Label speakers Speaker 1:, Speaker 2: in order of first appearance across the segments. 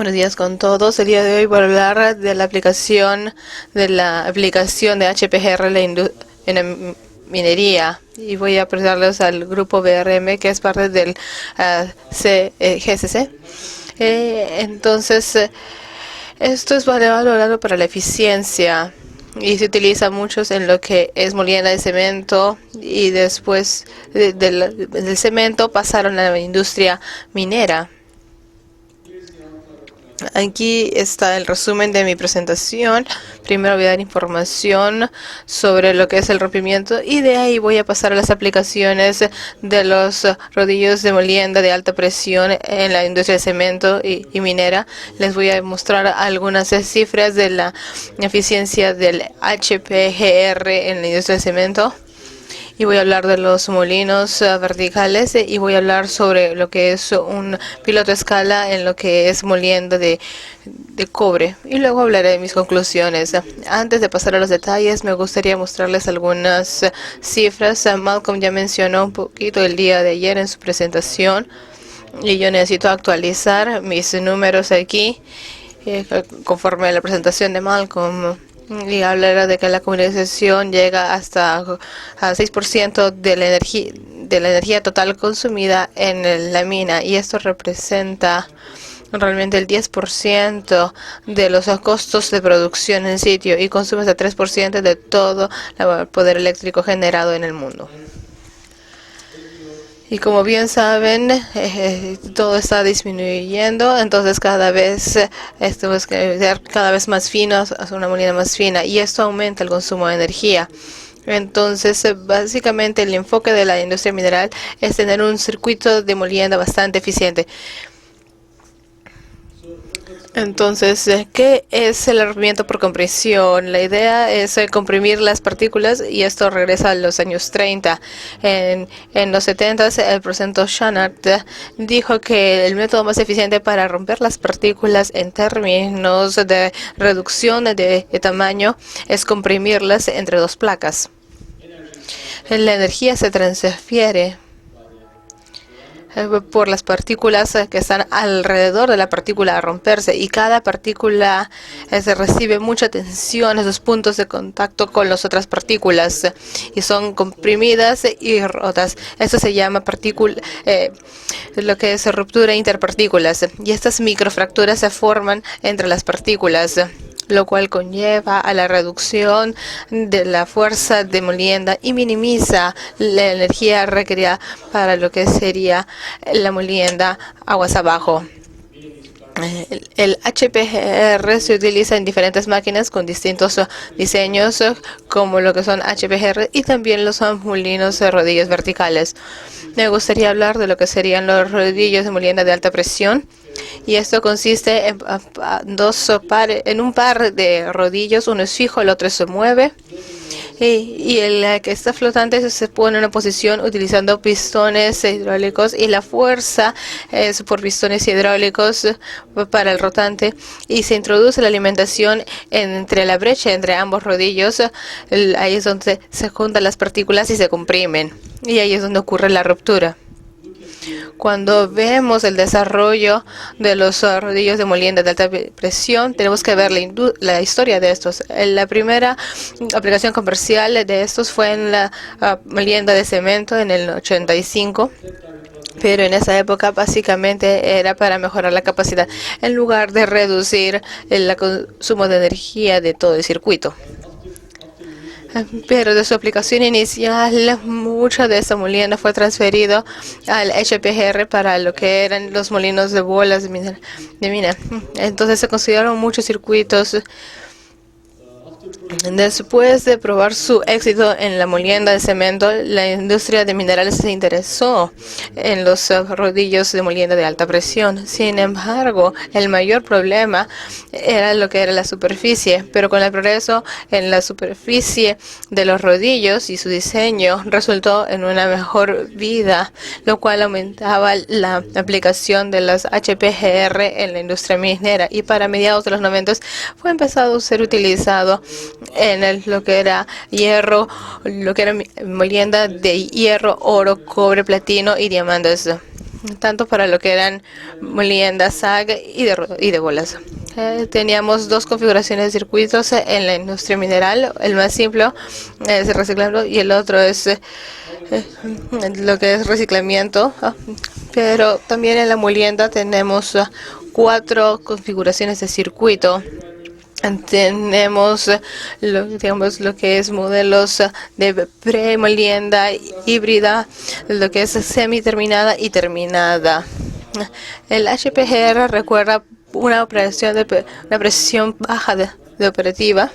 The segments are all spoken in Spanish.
Speaker 1: Buenos días con todos. El día de hoy voy a hablar de la aplicación de HPGR en la minería, y voy a presentarles al grupo BRM, que es parte del GCC. Esto es valorado para la eficiencia y se utiliza muchos en lo que es molienda de cemento, y después del cemento pasaron a la industria minera. Aquí está el resumen de mi presentación. Primero voy a dar información sobre lo que es el rompimiento, y de ahí voy a pasar a las aplicaciones de los rodillos de molienda de alta presión en la industria de cemento y minera. Les voy a mostrar algunas cifras de la eficiencia del HPGR en la industria de cemento. Y voy a hablar de los molinos verticales, y voy a hablar sobre lo que es un piloto a escala en lo que es molienda de cobre. Y luego hablaré de mis conclusiones. Antes de pasar a los detalles, me gustaría mostrarles algunas cifras. Malcolm ya mencionó un poquito el día de ayer en su presentación, y yo necesito actualizar mis números aquí conforme a la presentación de Malcolm. Y hablará de que la comercialización llega hasta a 6% de la energía total consumida en la mina, y esto representa realmente el 10% de los costos de producción en sitio, y consume hasta 3% de todo el poder eléctrico generado en el mundo. Y como bien saben, todo está disminuyendo, entonces cada vez esto es ser cada vez más fino, hacer una molina más fina, y esto aumenta el consumo de energía. Entonces, básicamente el enfoque de la industria mineral es tener un circuito de molienda bastante eficiente. Entonces, ¿qué es el rompimiento por compresión? La idea es comprimir las partículas, y esto regresa a los años 30. En los 70, el profesor Shannard dijo que el método más eficiente para romper las partículas en términos de reducción de tamaño es comprimirlas entre dos placas. La energía se transfiere por las partículas que están alrededor de la partícula a romperse, y cada partícula se recibe mucha tensión en esos puntos de contacto con las otras partículas, y son comprimidas y rotas. Esto se llama lo que es ruptura interpartículas, y estas microfracturas se forman entre las partículas, lo cual conlleva a la reducción de la fuerza de molienda y minimiza la energía requerida para lo que sería la molienda aguas abajo. El HPGR se utiliza en diferentes máquinas con distintos diseños, como lo que son HPGR y también los molinos de rodillos verticales. Me gustaría hablar de lo que serían los rodillos de molienda de alta presión. Y esto consiste en un par de rodillos, uno es fijo, el otro se mueve. Y el que está flotante se pone en una posición utilizando pistones hidráulicos, y la fuerza es por pistones hidráulicos para el rotante, y se introduce la alimentación entre la brecha entre ambos rodillos. Ahí es donde se juntan las partículas y se comprimen, y ahí es donde ocurre la ruptura. Cuando vemos el desarrollo de los rodillos de molienda de alta presión, tenemos que ver la historia de estos. La primera aplicación comercial de estos fue en la molienda de cemento en el 85. Pero en esa época básicamente era para mejorar la capacidad en lugar de reducir el consumo de energía de todo el circuito. Pero de su aplicación inicial, mucha de esta molienda fue transferido al HPGR para lo que eran los molinos de bolas de mina. Entonces se consideraron muchos circuitos. Después de probar su éxito en la molienda de cemento, la industria de minerales se interesó en los rodillos de molienda de alta presión. Sin embargo, el mayor problema era lo que era la superficie, pero con el progreso en la superficie de los rodillos y su diseño resultó en una mejor vida, lo cual aumentaba la aplicación de las HPGR en la industria minera, y para mediados de los 90 fue empezado a ser utilizado en lo que era hierro, lo que era molienda de hierro, oro, cobre, platino y diamantes. tanto para lo que eran molienda, SAG y de bolas. Teníamos dos configuraciones de circuitos en la industria mineral. El más simple es reciclado y el otro es lo que es reciclamiento. Pero también en la molienda tenemos 4 configuraciones de circuito. Tenemos lo que es modelos de pre-molienda, híbrida, lo que es semi-terminada y terminada. El HPGR recuerda una operación una presión baja de operativa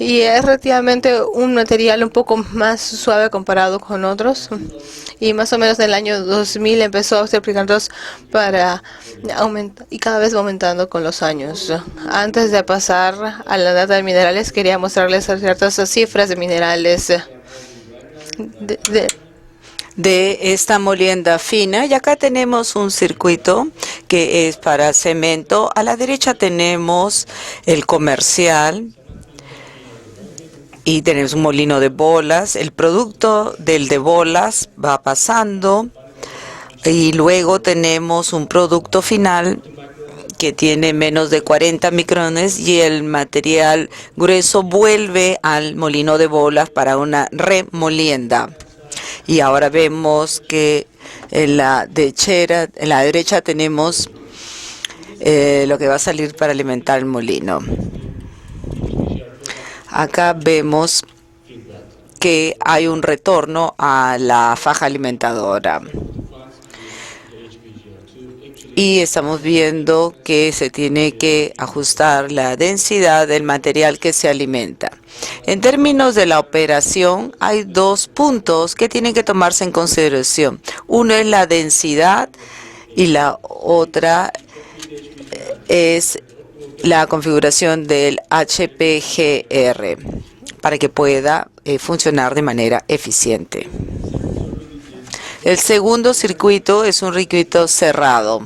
Speaker 1: y es relativamente un material un poco más suave comparado con otros. Y más o menos en el año 2000 empezó a ser aplicados para aumentar y cada vez va aumentando con los años. Antes de pasar a la data de minerales, quería mostrarles ciertas cifras de minerales
Speaker 2: de esta molienda fina. Y acá tenemos un circuito que es para cemento. A la derecha tenemos el comercial. Y tenemos un molino de bolas. El producto del de bolas va pasando. Y luego tenemos un producto final que tiene menos de 40 micrones y el material grueso vuelve al molino de bolas para una remolienda. Y ahora vemos que en la derecha tenemos lo que va a salir para alimentar el molino. Acá vemos que hay un retorno a la faja alimentadora. Y estamos viendo que se tiene que ajustar la densidad del material que se alimenta. En términos de la operación, hay 2 puntos que tienen que tomarse en consideración. Uno es la densidad y la otra es la configuración del HPGR para que pueda funcionar de manera eficiente. El segundo circuito es un circuito cerrado.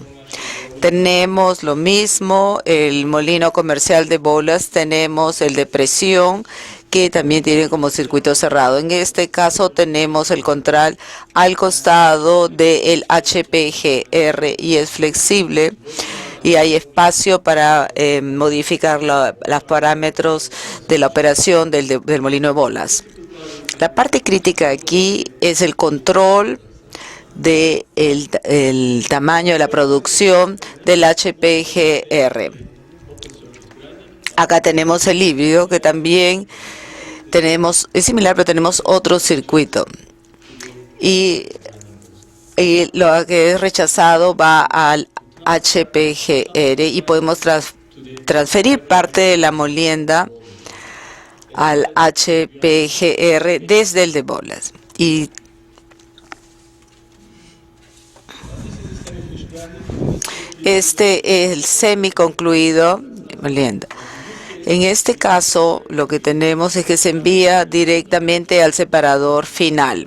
Speaker 2: Tenemos lo mismo, el molino comercial de bolas, tenemos el de presión, que también tiene como circuito cerrado. En este caso tenemos el control al costado del HPGR y es flexible y hay espacio para modificar los parámetros de la operación del molino de bolas. La parte crítica aquí es el control del tamaño de la producción del HPGR. Acá tenemos el híbrido que también es similar, pero tenemos otro circuito. Y lo que es rechazado va al HPGR y podemos transferir parte de la molienda al HPGR desde el de bolas. Y este es el semi concluido molienda. En este caso, lo que tenemos es que se envía directamente al separador final,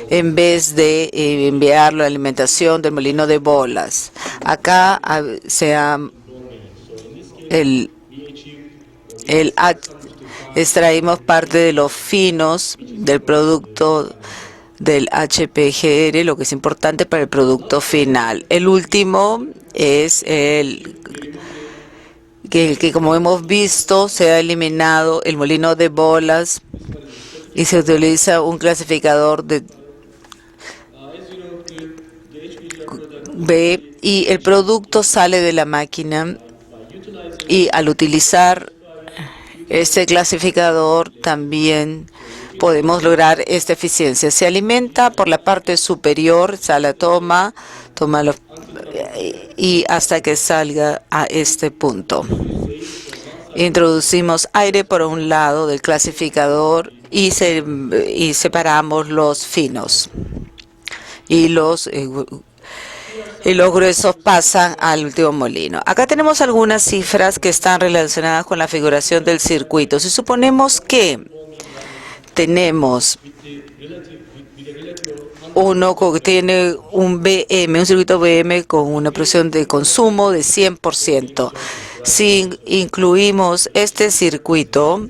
Speaker 2: en vez de enviarlo a la alimentación del molino de bolas. Acá extraímos parte de los finos del producto del HPGR, lo que es importante para el producto final. El último es que como hemos visto, se ha eliminado el molino de bolas y se utiliza un clasificador de B y el producto sale de la máquina, y al utilizar este clasificador también podemos lograr esta eficiencia. Se alimenta por la parte superior, toma y hasta que salga a este punto. Introducimos aire por un lado del clasificador y separamos los finos. Y los gruesos pasan al último molino. Acá tenemos algunas cifras que están relacionadas con la configuración del circuito. Si suponemos que tenemos uno que tiene un circuito BM con una presión de consumo de 100%. Si incluimos este circuito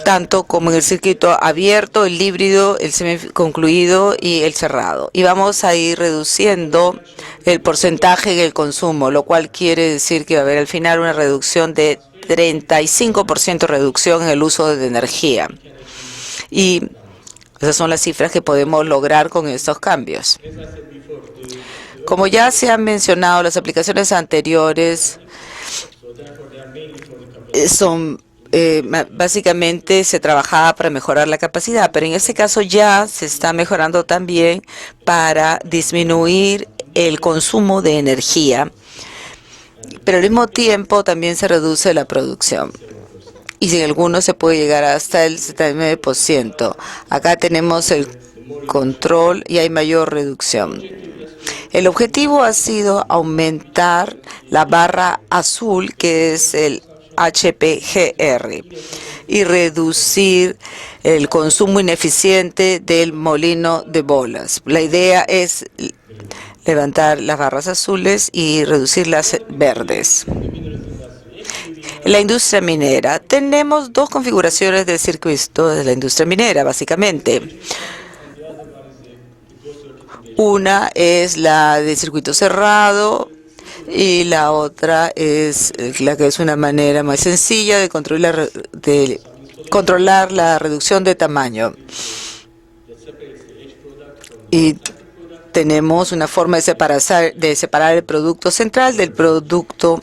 Speaker 2: tanto como en el circuito abierto, el híbrido, el semiconcluido y el cerrado. Y vamos a ir reduciendo el porcentaje en el consumo, lo cual quiere decir que va a haber al final una reducción de 35% reducción en el uso de energía. Y esas son las cifras que podemos lograr con estos cambios. Como ya se han mencionado, las aplicaciones anteriores son básicamente se trabajaba para mejorar la capacidad, pero en este caso ya se está mejorando también para disminuir el consumo de energía, pero al mismo tiempo también se reduce la producción. Y en algunos se puede llegar hasta el 79%. Acá tenemos el control y hay mayor reducción. El objetivo ha sido aumentar la barra azul, que es el HPGR, y reducir el consumo ineficiente del molino de bolas. La idea es levantar las barras azules y reducir las verdes. La industria minera. Tenemos dos configuraciones de circuito de la industria minera, básicamente. Una es la de circuito cerrado y la otra es la que es una manera más sencilla de controlar la reducción de tamaño. Y tenemos una forma de separar el producto central del producto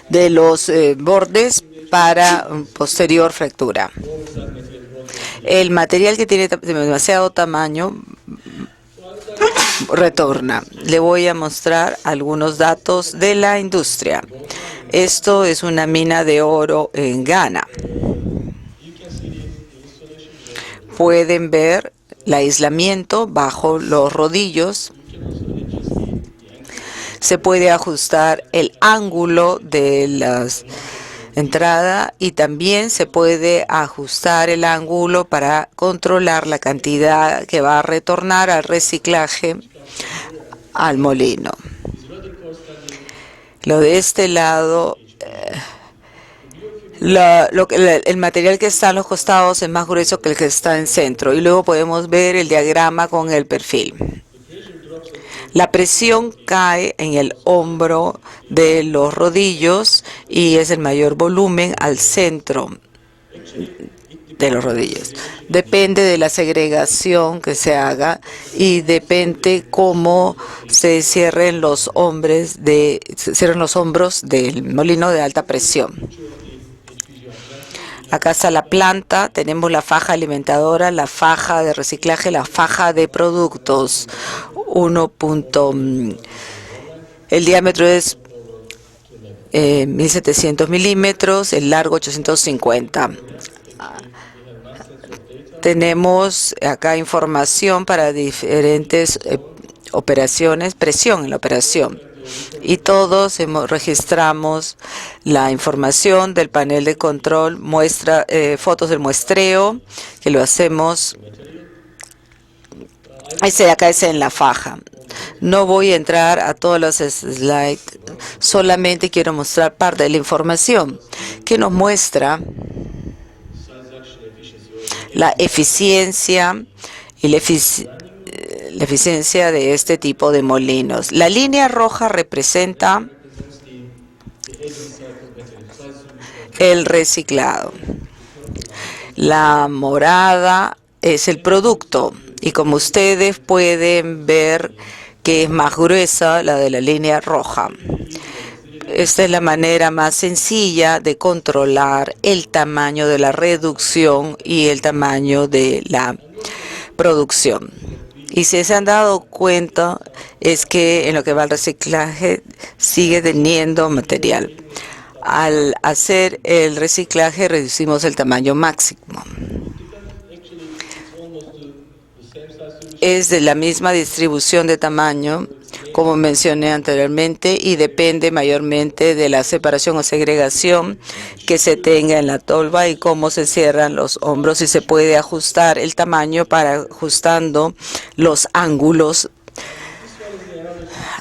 Speaker 2: de los bordes para posterior fractura. El material que tiene demasiado tamaño retorna. Le voy a mostrar algunos datos de la industria. Esto es una mina de oro en Ghana. Pueden ver el aislamiento bajo los rodillos. Se puede ajustar el ángulo de la entrada y también se puede ajustar el ángulo para controlar la cantidad que va a retornar al reciclaje al molino. Lo de este lado, el material que está en los costados es más grueso que el que está en el centro y luego podemos ver el diagrama con el perfil. La presión cae en el hombro de los rodillos y es el mayor volumen al centro de los rodillos. Depende de la segregación que se haga y depende cómo se cierren los hombros del molino de alta presión. Acá está la planta, tenemos la faja alimentadora, la faja de reciclaje, la faja de productos. El diámetro es 1700 milímetros, el largo 850. Tenemos acá información para diferentes operaciones, presión en la operación. Y todos registramos la información del panel de control, fotos del muestreo, que lo hacemos. Acá es en la faja. No voy a entrar a todos los slides, solamente quiero mostrar parte de la información que nos muestra la eficiencia y la eficiencia de este tipo de molinos. La línea roja representa el reciclado. La morada es el producto y como ustedes pueden ver que es más gruesa la de la línea roja. Esta es la manera más sencilla de controlar el tamaño de la reducción y el tamaño de la producción. Y si se han dado cuenta es que en lo que va al reciclaje sigue teniendo material. Al hacer el reciclaje reducimos el tamaño máximo. Es de la misma distribución de tamaño como mencioné anteriormente y depende mayormente de la separación o segregación que se tenga en la tolva y cómo se cierran los hombros y se puede ajustar el tamaño para ajustando los ángulos.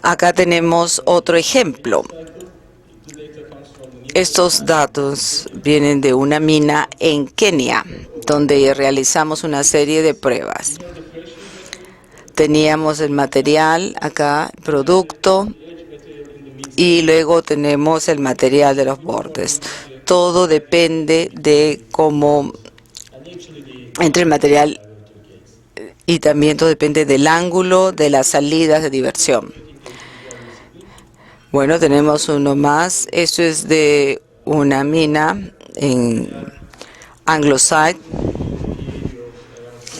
Speaker 2: Acá tenemos otro ejemplo. Estos datos vienen de una mina en Kenia, donde realizamos una serie de pruebas. Teníamos el material acá, producto, y luego tenemos el material de los bordes. Todo depende de cómo entre el material y también todo depende del ángulo de las salidas de diversión. Bueno, tenemos uno más. Esto es de una mina en Angleside.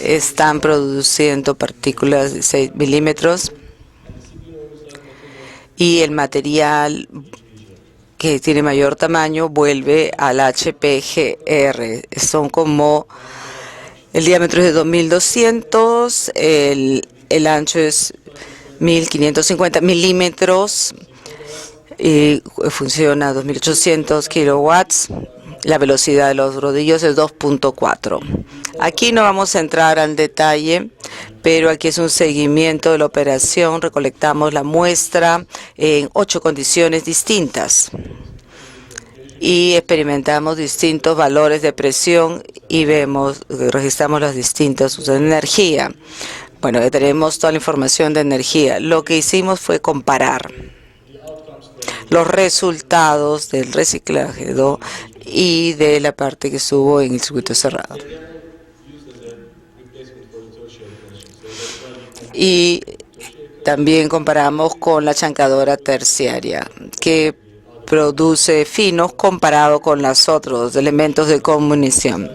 Speaker 2: Están produciendo partículas de 6 milímetros y el material que tiene mayor tamaño vuelve al HPGR. Son como, el diámetro es de 2200, el ancho es 1550 milímetros y funciona a 2800 kilowatts. La velocidad de los rodillos es 2.4. Aquí no vamos a entrar al detalle, pero aquí es un seguimiento de la operación. Recolectamos la muestra en 8 condiciones distintas y experimentamos distintos valores de presión y registramos los distintos usos de energía. Bueno, ya tenemos toda la información de energía. Lo que hicimos fue comparar los resultados del reciclaje y de la parte que estuvo en el circuito cerrado. Y también comparamos con la chancadora terciaria, que produce finos comparado con los otros elementos de comunicación.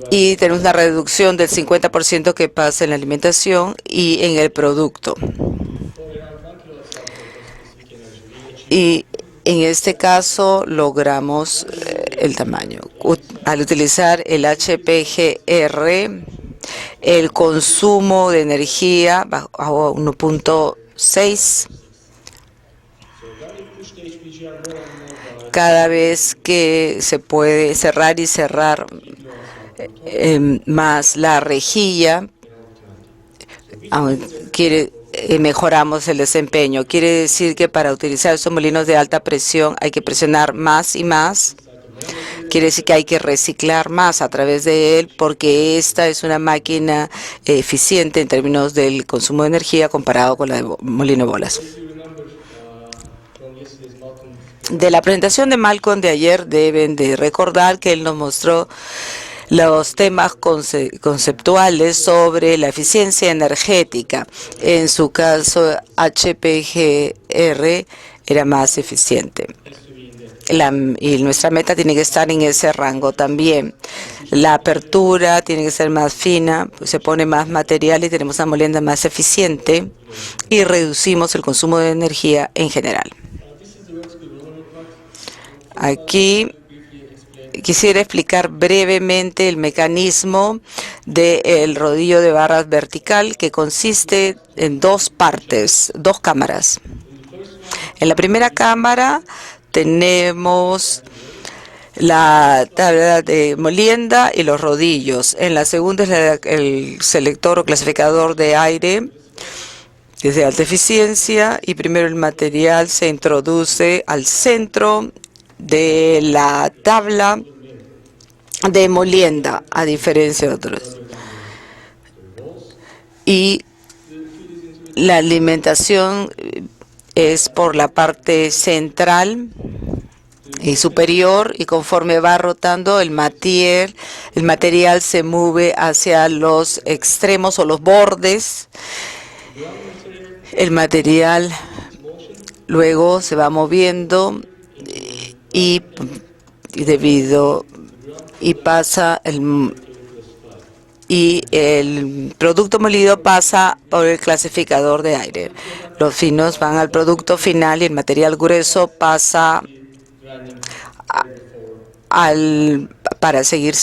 Speaker 2: Y tenemos una reducción del 50% que pasa en la alimentación y en el producto. Y en este caso logramos el tamaño. Al utilizar el HPGR, el consumo de energía bajó a 1.6. Cada vez que se puede cerrar y cerrar más la rejilla, mejoramos el desempeño. Quiere decir que para utilizar estos molinos de alta presión hay que presionar más y más. Quiere decir que hay que reciclar más a través de él, porque esta es una máquina eficiente en términos del consumo de energía comparado con la de molino de bolas. De la presentación de Malcolm de ayer deben de recordar que él nos mostró los temas conceptuales sobre la eficiencia energética. En su caso, HPGR era más eficiente. Y nuestra meta tiene que estar en ese rango también. La apertura tiene que ser más fina, pues se pone más material y tenemos una molienda más eficiente y reducimos el consumo de energía en general. Aquí quisiera explicar brevemente el mecanismo del rodillo de barras vertical, que consiste en 2 partes, 2 cámaras. En la primera cámara tenemos la tabla de molienda y los rodillos. En la segunda es el selector o clasificador de aire, que es de alta eficiencia, y primero el material se introduce al centro de la tabla de molienda, a diferencia de otros. Y la alimentación es por la parte central y superior, y conforme va rotando el material se mueve hacia los extremos o los bordes. El material luego se va moviendo y pasa el producto molido pasa por el clasificador de aire. Los finos van al producto final y el material grueso pasa para seguir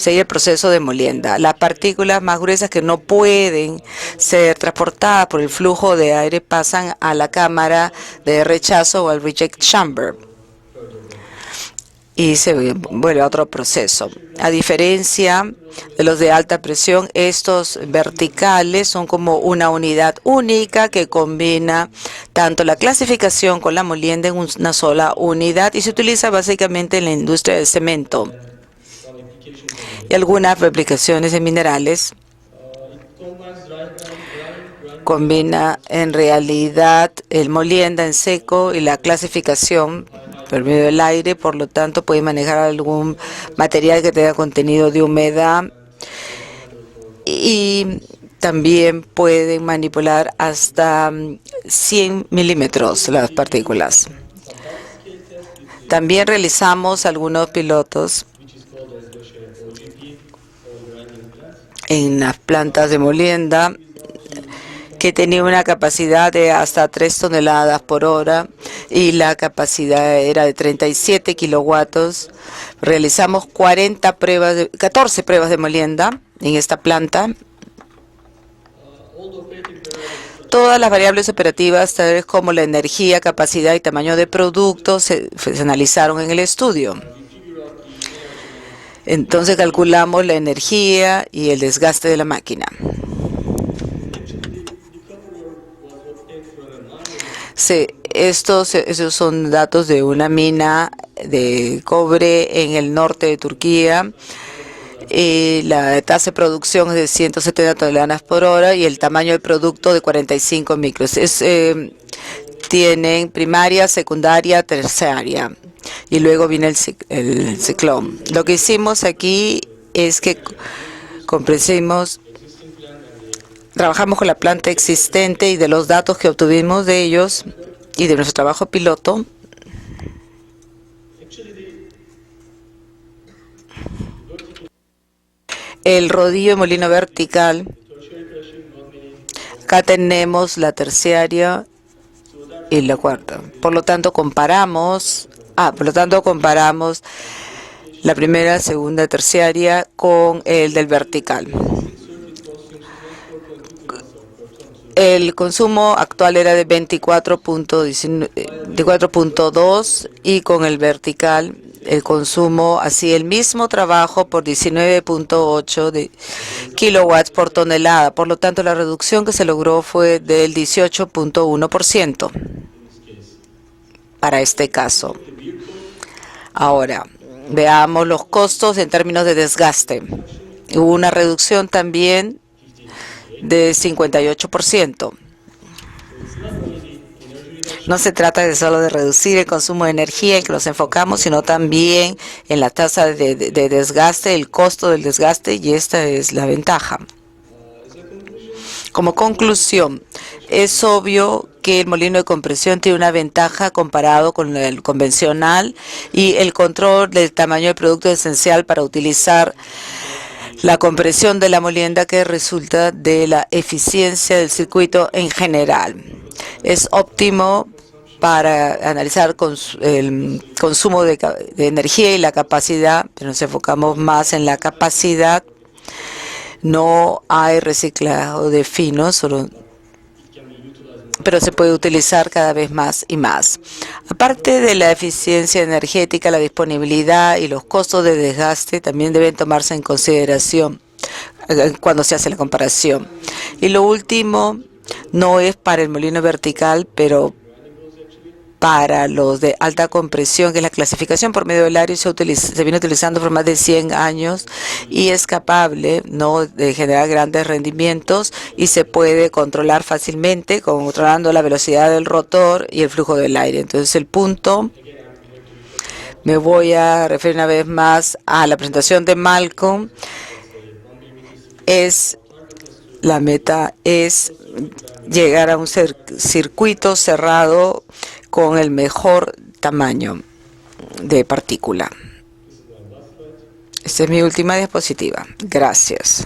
Speaker 2: el proceso de molienda. Las partículas más gruesas que no pueden ser transportadas por el flujo de aire pasan a la cámara de rechazo o al reject chamber. y se vuelve a otro proceso. A diferencia de los de alta presión, estos verticales son como una unidad única que combina tanto la clasificación con la molienda en una sola unidad y se utiliza básicamente en la industria del cemento y algunas aplicaciones de minerales. Combina en realidad el molienda en seco y la clasificación por medio del aire, por lo tanto puede manejar algún material que tenga contenido de humedad y también pueden manipular hasta 100 milímetros las partículas. También realizamos algunos pilotos en las plantas de molienda que tenía una capacidad de hasta 3 toneladas por hora y la capacidad era de 37 kilowatts. Realizamos 14 pruebas de molienda en esta planta. Todas las variables operativas, tales como la energía, capacidad y tamaño de producto, se analizaron en el estudio. Entonces calculamos la energía y el desgaste de la máquina. Esos son datos de una mina de cobre en el norte de Turquía. La tasa de producción es de 170 toneladas por hora y el tamaño del producto de 45 micros. Tienen primaria, secundaria, terciaria y luego viene el ciclón. Lo que hicimos aquí es que trabajamos con la planta existente y de los datos que obtuvimos de ellos y de nuestro trabajo piloto. El rodillo de molino vertical. Acá tenemos la terciaria y la cuarta. Por lo tanto, comparamos la primera, segunda, terciaria con el del vertical. El consumo actual era de 24.2 y con el vertical el consumo hacía el mismo trabajo por 19.8 de kilowatts por tonelada. Por lo tanto, la reducción que se logró fue del 18.1% para este caso. Ahora, veamos los costos en términos de desgaste. Hubo una reducción también de 58%. No se trata de solo de reducir el consumo de energía en que nos enfocamos, sino también en la tasa de desgaste, el costo del desgaste, y esta es la ventaja. Como conclusión, es obvio que el molino de compresión tiene una ventaja comparado con el convencional y el control del tamaño del producto es esencial para utilizar la compresión de la molienda que resulta de la eficiencia del circuito en general. Es óptimo para analizar el consumo de energía y la capacidad, pero nos enfocamos más en la capacidad. No hay reciclado de finos, pero se puede utilizar cada vez más y más. Aparte de la eficiencia energética, la disponibilidad y los costos de desgaste también deben tomarse en consideración cuando se hace la comparación. Y lo último, no es para el molino vertical, pero para los de alta compresión, que es la clasificación por medio del aire, se viene utilizando por más de 100 años y es capaz de generar grandes rendimientos y se puede controlar fácilmente controlando la velocidad del rotor y el flujo del aire. Entonces el punto, me voy a referir una vez más a la presentación de Malcolm, la meta es llegar a un circuito cerrado con el mejor tamaño de partícula. Esta es mi última diapositiva. Gracias.